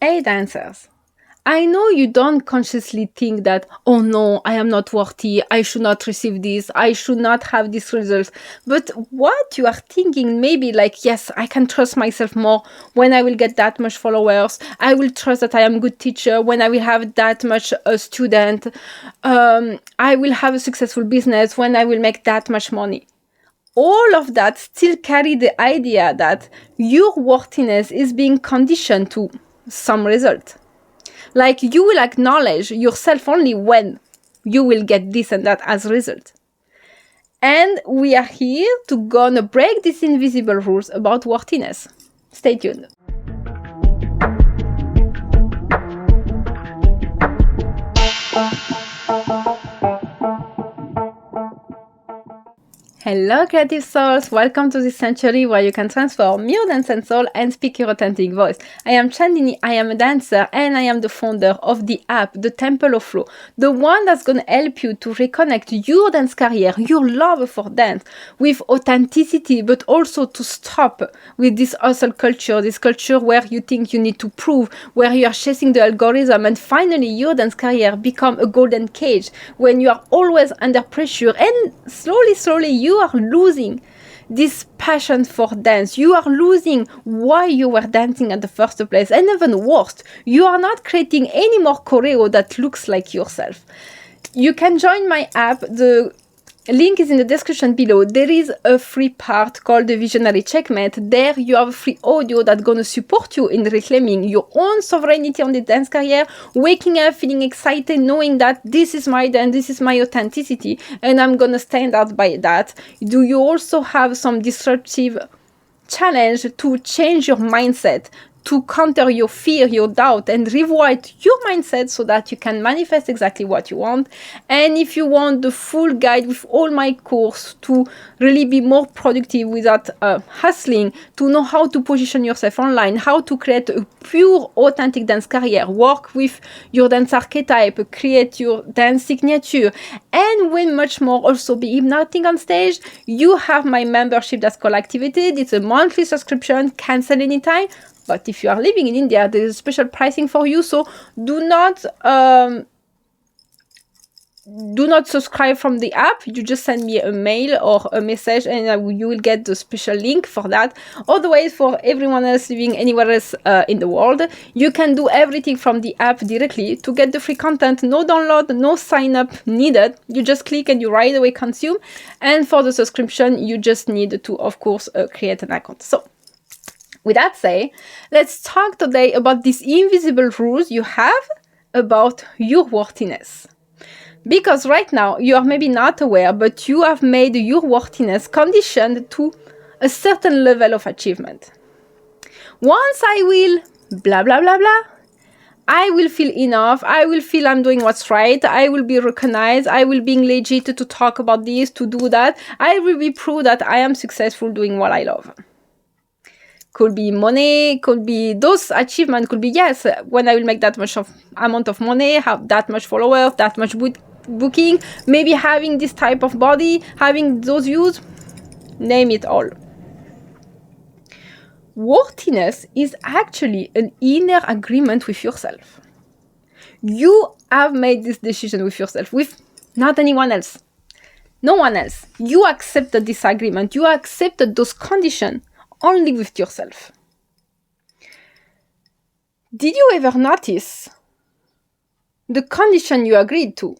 Hey dancers, I know you don't consciously think that, oh no, I am not worthy, I should not receive this, I should not have these results. But what you are thinking maybe like, yes, I can trust myself more when I will get that much followers. I will trust that I am a good teacher when I will have that much student. I will have a successful business when I will make that much money. All of that still carry the idea that your worthiness is being conditioned to some result. Like you will acknowledge yourself only when you will get this and that as a result. And we are here to gonna break these invisible rules about worthiness. Stay tuned. Hello creative souls, welcome to this century where you can transform your dance and soul and speak your authentic voice. I am Chandini, I am a dancer and I am the founder of the app, the Temple of Flow, the one that's going to help you to reconnect your dance career, your love for dance with authenticity, but also to stop with this hustle culture, this culture where you think you need to prove, where you are chasing the algorithm and finally your dance career become a golden cage when you are always under pressure and slowly you are losing this passion for dance. You are losing why you were dancing at the first place. And even worse, you are not creating any more choreo that looks like yourself. You can join my app. The link is in the description below. There is a free part called the Visionary Checkmate. There you have a free audio that's going to support you in reclaiming your own sovereignty on the dance career, waking up, feeling excited, knowing that this is my dance, this is my authenticity, and I'm going to stand out by that. Do you also have some disruptive challenge to change your mindset, to counter your fear, your doubt, and rewrite your mindset so that you can manifest exactly what you want. And if you want the full guide with all my course to really be more productive without hustling, to know how to position yourself online, how to create a pure, authentic dance career, work with your dance archetype, create your dance signature, and when much more, also be hypnotic on stage, you have my membership that's called Activated. It's a monthly subscription, cancel anytime. But if you are living in India, there is special pricing for you. So do not subscribe from the app. You just send me a mail or a message and you will get the special link for that. Otherwise, for everyone else living anywhere else in the world, you can do everything from the app directly to get the free content. No download, no sign up needed. You just click and you right away consume. And for the subscription, you just need to, of course, create an account. So with that said, let's talk today about these invisible rules you have about your worthiness. Because right now, you are maybe not aware, but you have made your worthiness conditioned to a certain level of achievement. Once I will blah, blah, blah, blah, I will feel enough, I will feel I'm doing what's right, I will be recognized, I will be legit to talk about this, to do that, I will be prove that I am successful doing what I love. Could be money, could be those achievements, could be yes, when I will make that much of amount of money, have that much followers, that much booking, maybe having this type of body, having those views, name it all. Worthiness is actually an inner agreement with yourself. You have made this decision with yourself, with not anyone else. No one else. You accepted this agreement. You accepted those conditions only with yourself. Did you ever notice the condition you agreed to?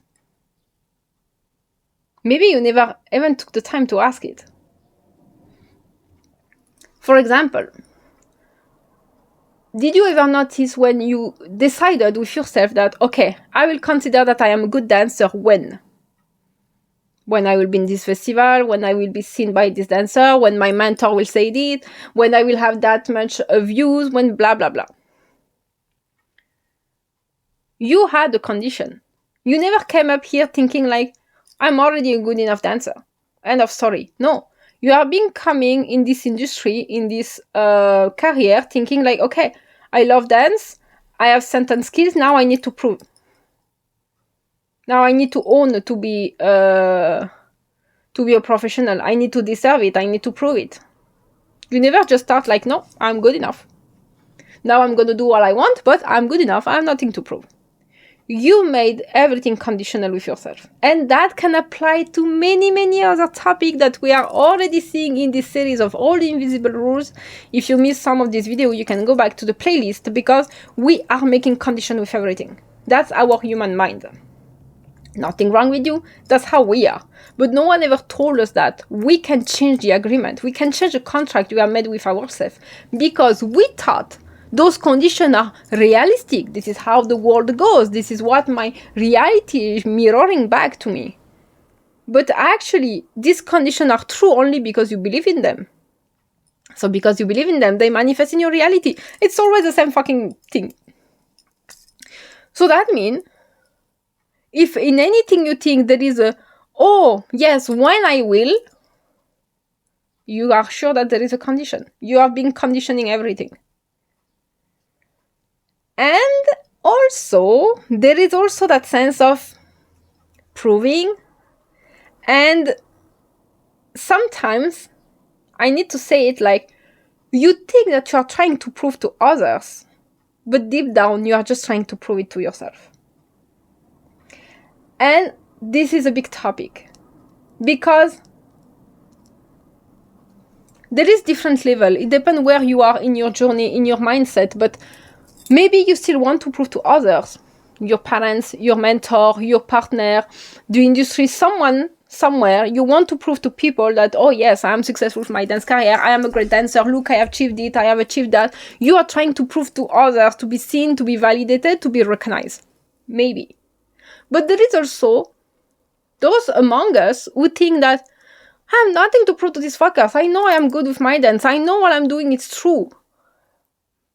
Maybe you never even took the time to ask it. For example, did you ever notice when you decided with yourself that, okay, I will consider that I am a good dancer when I will be in this festival, when I will be seen by this dancer, when my mentor will say it, when I will have that much views, when blah, blah, blah. You had a condition. You never came up here thinking like, I'm already a good enough dancer. End of story. No. You are coming in this industry, in this career, thinking like, okay, I love dance, I have certain skills, now I need to prove. Now I need to own to be a professional. I need to deserve it. I need to prove it. You never just start like, no, I'm good enough. Now I'm going to do what I want, but I'm good enough. I have nothing to prove. You made everything conditional with yourself. And that can apply to many, many other topics that we are already seeing in this series of all the invisible rules. If you missed some of this video, you can go back to the playlist, because we are making condition with everything. That's our human mind. Nothing wrong with you. That's how we are. But no one ever told us that we can change the agreement. We can change the contract we have made with ourselves, because we thought those conditions are realistic. This is how the world goes. This is what my reality is mirroring back to me. But actually, these conditions are true only because you believe in them. So because you believe in them, they manifest in your reality. It's always the same fucking thing. So that means, if in anything you think there is a, oh, yes, when I will, you are sure that there is a condition. You have been conditioning everything. And also, there is also that sense of proving. And sometimes, I need to say it like, you think that you are trying to prove to others, but deep down, you are just trying to prove it to yourself. And this is a big topic, because there is different level. It depends where you are in your journey, in your mindset, but maybe you still want to prove to others, your parents, your mentor, your partner, the industry, someone, somewhere, you want to prove to people that, oh yes, I am successful with my dance career, I am a great dancer, look, I have achieved it, I have achieved that. You are trying to prove to others, to be seen, to be validated, to be recognized. Maybe. But there is also those among us who think that, I have nothing to prove to these fuckers. I know I am good with my dance. I know what I'm doing is true.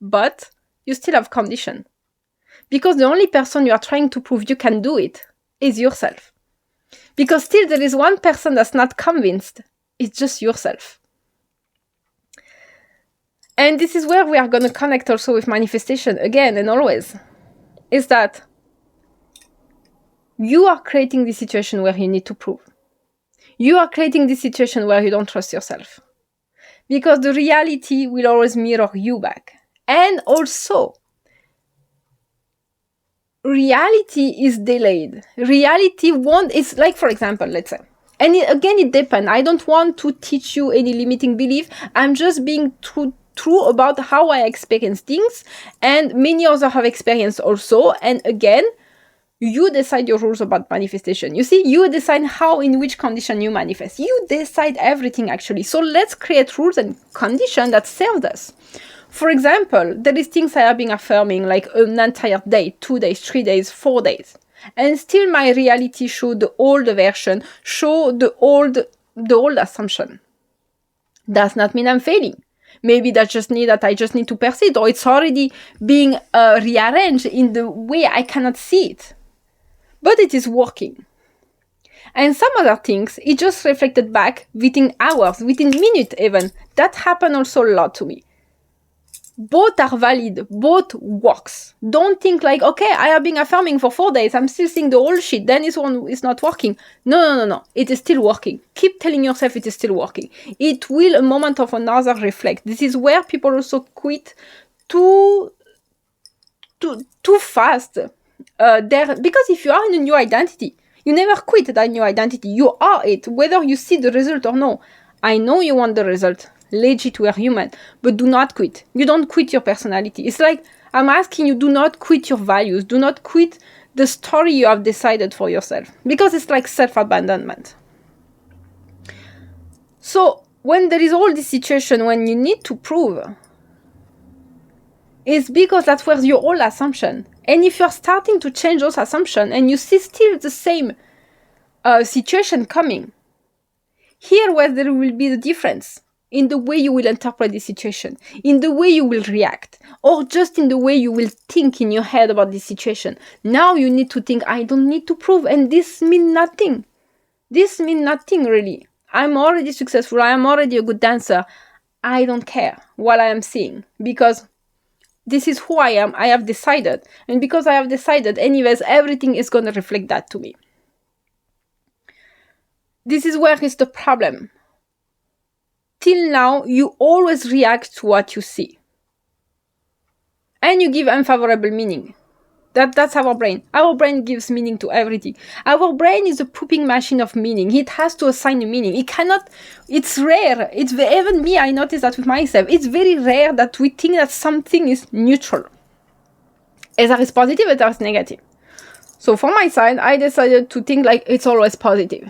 But you still have condition. Because the only person you are trying to prove you can do it is yourself. Because still there is one person that's not convinced. It's just yourself. And this is where we are going to connect also with manifestation again and always. Is that you are creating the situation where you need to prove. You are creating this situation where you don't trust yourself. Because the reality will always mirror you back. And also, reality is delayed. Reality won't, it's like, for example, let's say, and it depends. I don't want to teach you any limiting belief. I'm just being true about how I experience things, and many others have experienced also. And again, you decide your rules about manifestation. You see, you decide how, in which condition you manifest. You decide everything, actually. So let's create rules and conditions that serve us. For example, there is things I have been affirming like an entire day, 2 days, 3 days, 4 days. And still my reality show the old version, show the old assumption. Does not mean I'm failing. Maybe that I just need to persist, or it's already being rearranged in the way I cannot see it. But it is working. And some other things, it just reflected back within hours, within minutes even. That happened also a lot to me. Both are valid, both works. Don't think like, okay, I have been affirming for 4 days, I'm still seeing the old shit, then this one is not working. No. It is still working. Keep telling yourself it is still working. It will a moment of another reflect. This is where people also quit too fast. Because if you are in a new identity, you never quit that new identity. You are it, whether you see the result or no. I know you want the result. Legit, we are human. But do not quit. You don't quit your personality. It's like, I'm asking you, do not quit your values. Do not quit the story you have decided for yourself. Because it's like self-abandonment. So, when there is all this situation, when you need to prove, it's because that's where your old assumption. And if you're starting to change those assumptions and you see still the same situation coming, here where there will be the difference in the way you will interpret the situation, in the way you will react, or just in the way you will think in your head about this situation. Now you need to think, I don't need to prove, and this means nothing. This means nothing really. I'm already successful, I am already a good dancer. I don't care what I am seeing, because this is who I am, I have decided. And because I have decided, anyways, everything is going to reflect that to me. This is where is the problem. Till now, you always react to what you see. and you give unfavorable meaning. That's our brain. Our brain gives meaning to everything. Our brain is a pooping machine of meaning. It has to assign a meaning. It cannot, it's rare. Even me, I notice that with myself. It's very rare that we think that something is neutral. Either it's positive or it's negative. So for my side, I decided to think like it's always positive.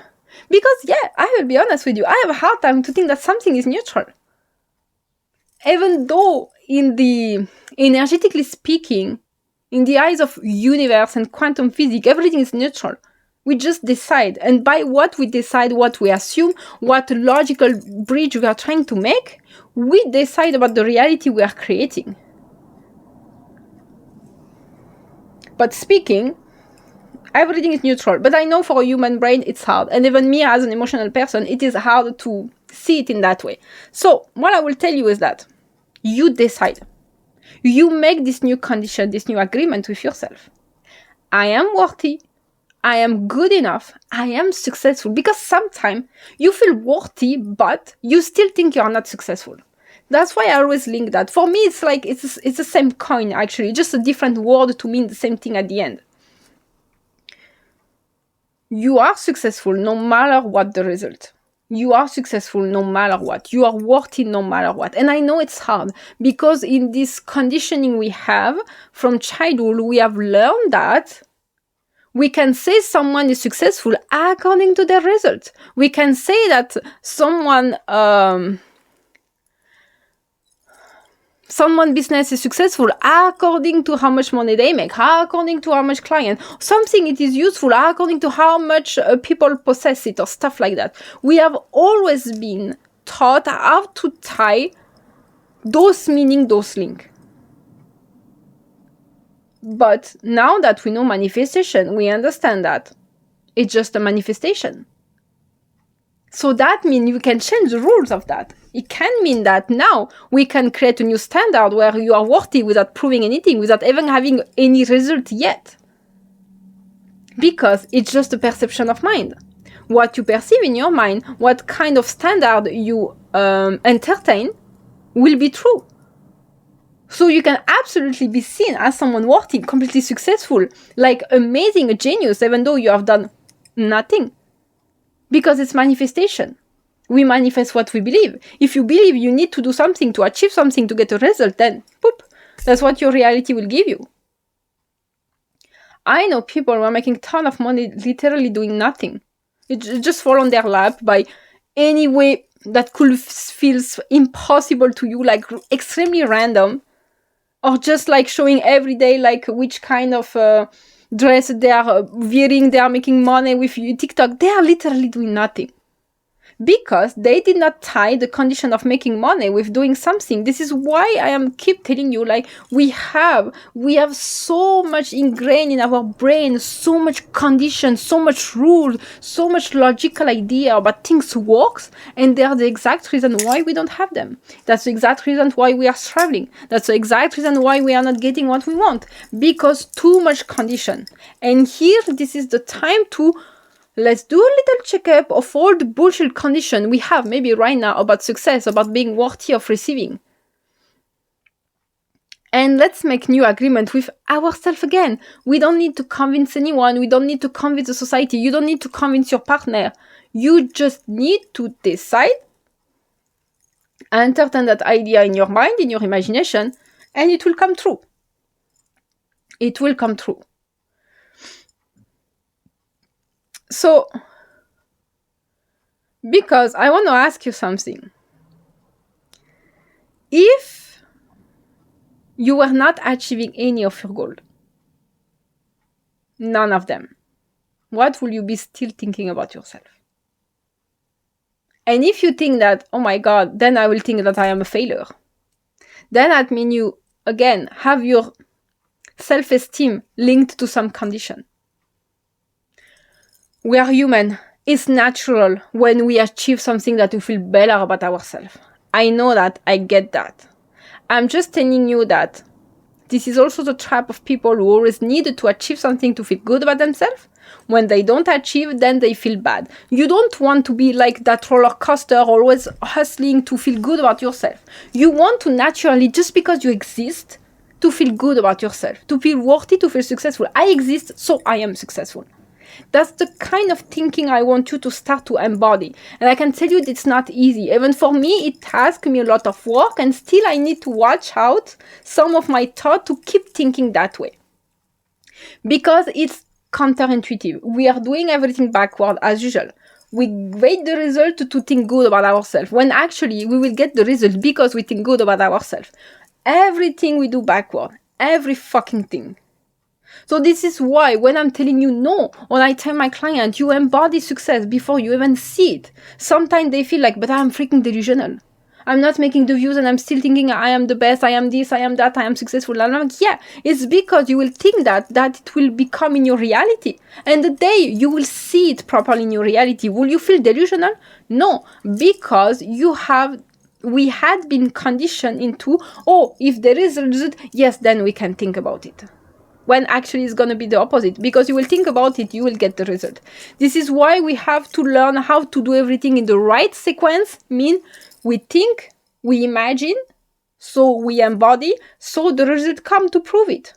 Because yeah, I will be honest with you, I have a hard time to think that something is neutral. Even though energetically speaking, in the eyes of universe and quantum physics, everything is neutral. We just decide. And by what we decide, what we assume, what logical bridge we are trying to make, we decide about the reality we are creating. But speaking, everything is neutral. But I know for a human brain, it's hard. And even me as an emotional person, it is hard to see it in that way. So what I will tell you is that you decide. You make this new condition, this new agreement with yourself. I am worthy. I am good enough. I am successful. Because sometimes you feel worthy, but you still think you are not successful. That's why I always link that. For me, it's like it's the same coin, actually. Just a different word to mean the same thing at the end. You are successful no matter what the result. You are successful no matter what. You are worthy no matter what. And I know it's hard because in this conditioning we have from childhood, we have learned that we can say someone is successful according to their result. We can say that someone business is successful according to how much money they make, according to how much client. Something it is useful according to how much people possess it or stuff like that. We have always been taught how to tie those meaning, those link. But now that we know manifestation, we understand that it's just a manifestation. So that means we can change the rules of that. It can mean that now we can create a new standard where you are worthy without proving anything, without even having any result yet. Because it's just a perception of mind. What you perceive in your mind, what kind of standard you entertain will be true. So you can absolutely be seen as someone worthy, completely successful, like amazing, a genius, even though you have done nothing. Because it's manifestation. We manifest what we believe. If you believe you need to do something to achieve something to get a result, then poop, that's what your reality will give you. I know people who are making a ton of money literally doing nothing. It just fall on their lap by any way that could feels impossible to you, like extremely random, or just like showing every day like which kind of dress they are wearing, they are making money with TikTok. They are literally doing nothing. Because they did not tie the condition of making money with doing something. This is why I am keep telling you, like, we have so much ingrained in our brain, so much condition, so much rule, so much logical idea about things works, and they are the exact reason why we don't have them. That's the exact reason why we are struggling. That's the exact reason why we are not getting what we want. Because too much condition. And here, this is the time to let's do a little checkup of all the bullshit condition we have maybe right now about success, about being worthy of receiving. And let's make new agreement with ourselves again. We don't need to convince anyone. We don't need to convince the society. You don't need to convince your partner. You just need to decide, entertain that idea in your mind, in your imagination, and it will come true. It will come true. So, because I want to ask you something. If you were not achieving any of your goals, none of them, what will you be still thinking about yourself? And if you think that, oh my God, then I will think that I am a failure. Then that means you, again, have your self-esteem linked to some condition. We are human. It's natural when we achieve something that we feel better about ourselves. I know that. I get that. I'm just telling you that this is also the trap of people who always need to achieve something to feel good about themselves. When they don't achieve, then they feel bad. You don't want to be like that roller coaster, always hustling to feel good about yourself. You want to naturally, just because you exist, to feel good about yourself, to feel worthy, to feel successful. I exist, so I am successful. That's the kind of thinking I want you to start to embody. And I can tell you it's not easy. Even for me, it asks me a lot of work, and still I need to watch out some of my thought to keep thinking that way. Because it's counterintuitive. We are doing everything backward as usual. We wait the result to think good about ourselves, when actually we will get the result because we think good about ourselves. Everything we do backward. Every fucking thing. So this is why when I'm telling you no, when I tell my client, you embody success before you even see it. Sometimes they feel like, but I'm freaking delusional. I'm not making the views and I'm still thinking I am the best, I am this, I am that, I am successful. And I'm like, yeah, it's because you will think that it will become in your reality. And the day you will see it properly in your reality, will you feel delusional? No, because we had been conditioned into, if there is a result, yes, then we can think about it. When actually it's going to be the opposite. Because you will think about it, you will get the result. This is why we have to learn how to do everything in the right sequence. We think, we imagine, so we embody, so the result come to prove it.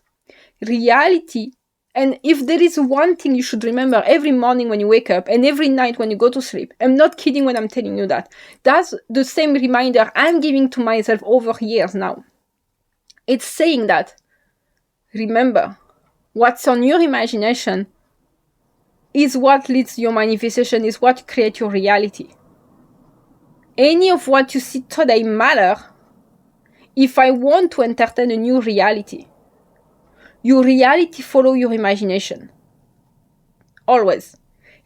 Reality. And if there is one thing you should remember every morning when you wake up and every night when you go to sleep, I'm not kidding when I'm telling you that. That's the same reminder I'm giving to myself over years now. It's saying that, remember, what's on your imagination is what leads to your manifestation, is what creates your reality. Any of what you see today matter if I want to entertain a new reality. Your reality follows your imagination. Always.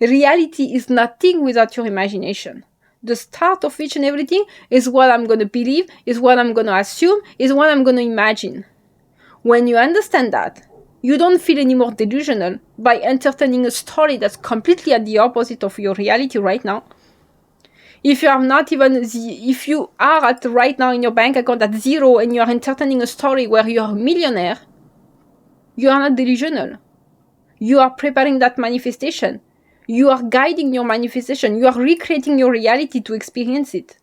Reality is nothing without your imagination. The start of each and everything is what I'm going to believe, is what I'm going to assume, is what I'm going to imagine. When you understand that, you don't feel any more delusional by entertaining a story that's completely at the opposite of your reality right now. If you are at right now in your bank account at zero and you are entertaining a story where you are a millionaire, you are not delusional. You are preparing that manifestation. You are guiding your manifestation. You are recreating your reality to experience it.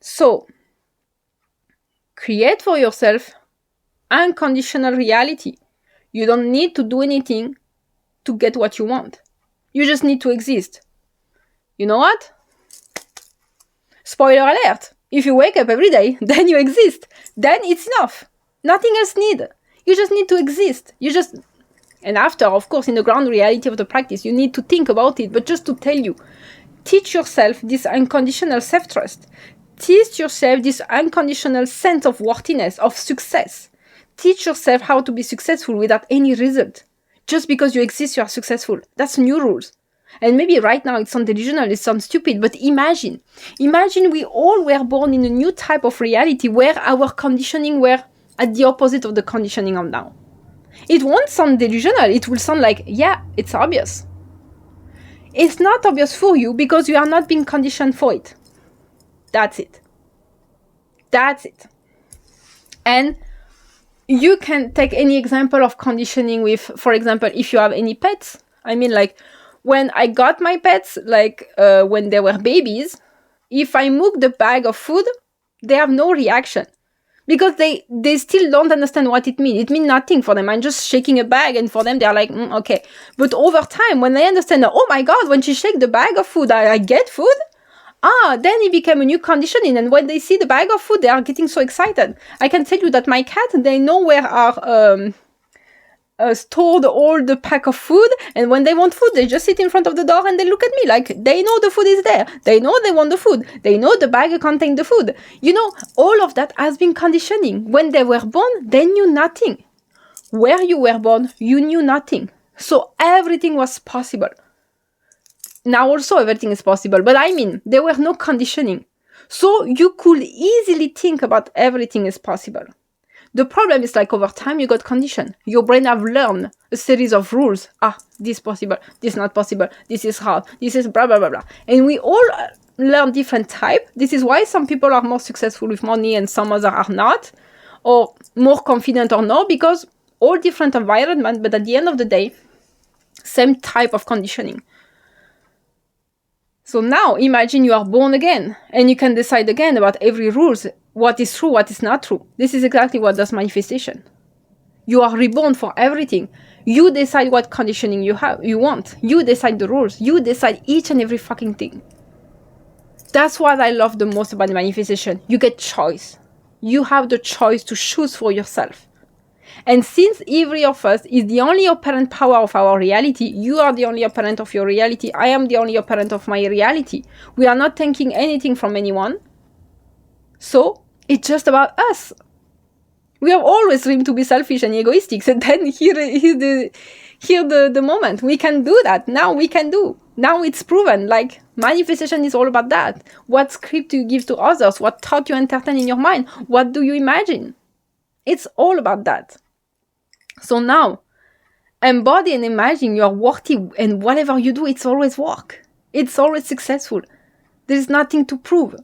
So, create for yourself unconditional reality. You don't need to do anything to get what you want. You just need to exist. You know what? Spoiler alert. If you wake up every day, then you exist. Then it's enough. Nothing else needed. You just need to exist. And after, of course, in the ground reality of the practice, you need to think about it. But just to tell you, teach yourself this unconditional self-trust. Teach yourself this unconditional sense of worthiness, of success. Teach yourself how to be successful without any result. Just because you exist, you are successful. That's new rules. And maybe right now it sounds delusional, it sounds stupid, but imagine we all were born in a new type of reality where our conditioning were at the opposite of the conditioning of now. It won't sound delusional, it will sound like, yeah, it's obvious. It's not obvious for you because you are not being conditioned for it. That's it. And you can take any example of conditioning with, for example, if you have any pets. When I got my pets, when they were babies, if I move the bag of food, they have no reaction. Because they still don't understand what it means. It means nothing for them. I'm just shaking a bag, and for them, they're like, okay. But over time, when they understand that, oh my God, when she shakes the bag of food, I get food, then it became a new conditioning. And when they see the bag of food, they are getting so excited. I can tell you that my cat, they know where are stored all the pack of food, and when they want food, they just sit in front of the door and they look at me like they know the food is there. They know they want the food. They know the bag contains the food. All of that has been conditioning. When they were born, they knew nothing. Where you were born, you knew nothing. So everything was possible. Now also everything is possible, but there were no conditioning. So you could easily think about everything is possible. The problem is over time you got conditioned. Your brain have learned a series of rules. This possible, this not possible, this is hard, this is blah, blah, blah, blah. And we all learn different type. This is why some people are more successful with money and some others are not, or more confident or not, because all different environment, but at the end of the day, same type of conditioning. So now imagine you are born again and you can decide again about every rules, what is true, what is not true. This is exactly what does manifestation. You are reborn for everything. You decide what conditioning you want. You decide the rules. You decide each and every fucking thing. That's what I love the most about manifestation. You get choice. You have the choice to choose for yourself. And since every of us is the only apparent power of our reality, you are the only apparent of your reality, I am the only apparent of my reality. We are not taking anything from anyone. So it's just about us. We have always dreamed to be selfish and egoistic. And then here the moment. We can do that. Now we can do. Now it's proven. Like, manifestation is all about that. What script do you give to others? What thought you entertain in your mind? What do you imagine? It's all about that. So now, embody and imagine you are worthy, and whatever you do, it's always work. It's always successful. There is nothing to prove.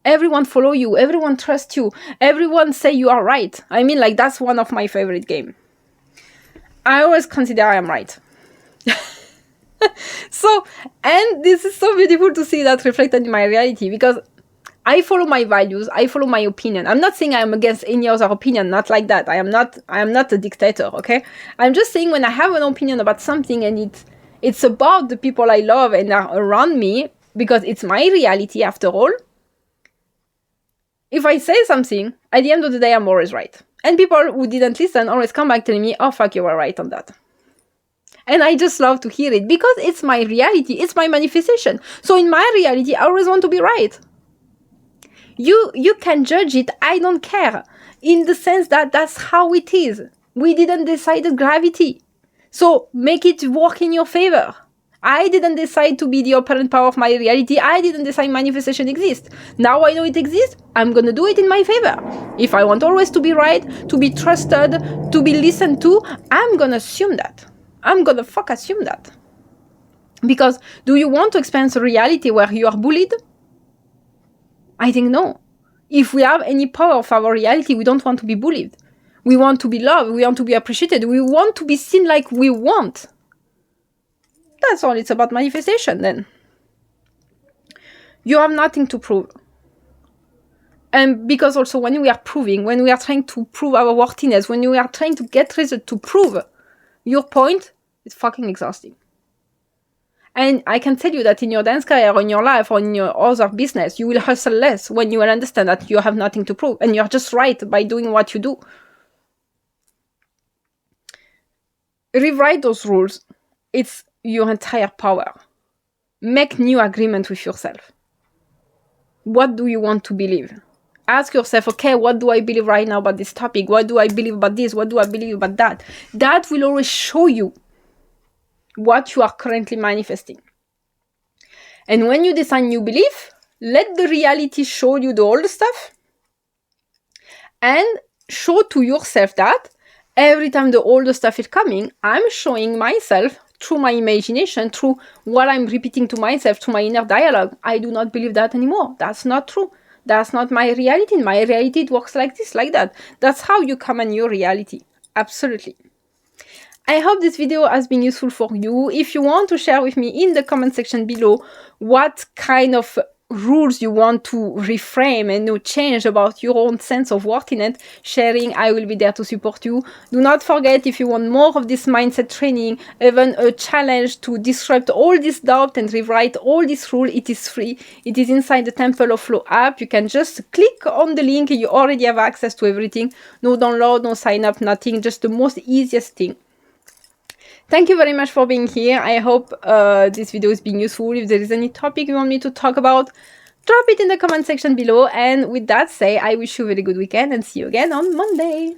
Everyone follow you. Everyone trust you. Everyone say you are right. I mean, like, that's one of my favorite game. I always consider I am right. So, and this is so beautiful to see that reflected in my reality, because I follow my values. I follow my opinion. I'm not saying I am against any other opinion. Not like that. I am not a dictator. Okay. I'm just saying when I have an opinion about something and it's about the people I love and are around me, because it's my reality after all. If I say something, at the end of the day, I'm always right. And people who didn't listen always come back telling me, oh, fuck, you were right on that. And I just love to hear it because it's my reality. It's my manifestation. So in my reality, I always want to be right. You can judge it. I don't care. In the sense that that's how it is. We didn't decide gravity. So make it work in your favor. I didn't decide to be the apparent power of my reality. I didn't decide manifestation exists. Now I know it exists. I'm going to do it in my favor. If I want always to be right, to be trusted, to be listened to, I'm going to assume that. I'm going to assume that. Because do you want to experience a reality where you are bullied? I think no. If we have any power of our reality, we don't want to be bullied. We want to be loved. We want to be appreciated. We want to be seen like we want. That's all it's about manifestation then. You have nothing to prove. And because also when we are proving, when we are trying to prove our worthiness, when we are trying to get results to prove your point, it's fucking exhausting. And I can tell you that in your dance career, or in your life, or in your other business, you will hustle less when you will understand that you have nothing to prove and you're just right by doing what you do. Rewrite those rules. It's your entire power. Make new agreement with yourself. What do you want to believe? Ask yourself, okay, what do I believe right now about this topic? What do I believe about this? What do I believe about that? That will always show you what you are currently manifesting. And when you decide new belief, let the reality show you the old stuff and show to yourself that every time the older stuff is coming, I'm showing myself through my imagination, through what I'm repeating to myself, through my inner dialogue. I do not believe that anymore. That's not true. That's not my reality. In my reality, it works like this, like that. That's how you command your reality. Absolutely. I hope this video has been useful for you. If you want to share with me in the comment section below what kind of rules you want to reframe and change about your own sense of worthiness, sharing, I will be there to support you. Do not forget, if you want more of this mindset training, even a challenge to disrupt all this doubt and rewrite all these rules, it is free. It is inside the Temple of Flow app. You can just click on the link. You already have access to everything. No download, no sign up, nothing. Just the most easiest thing. Thank you very much for being here. I hope this video is being useful. If there is any topic you want me to talk about, drop it in the comment section below. And with that said, I wish you a very good weekend and see you again on Monday.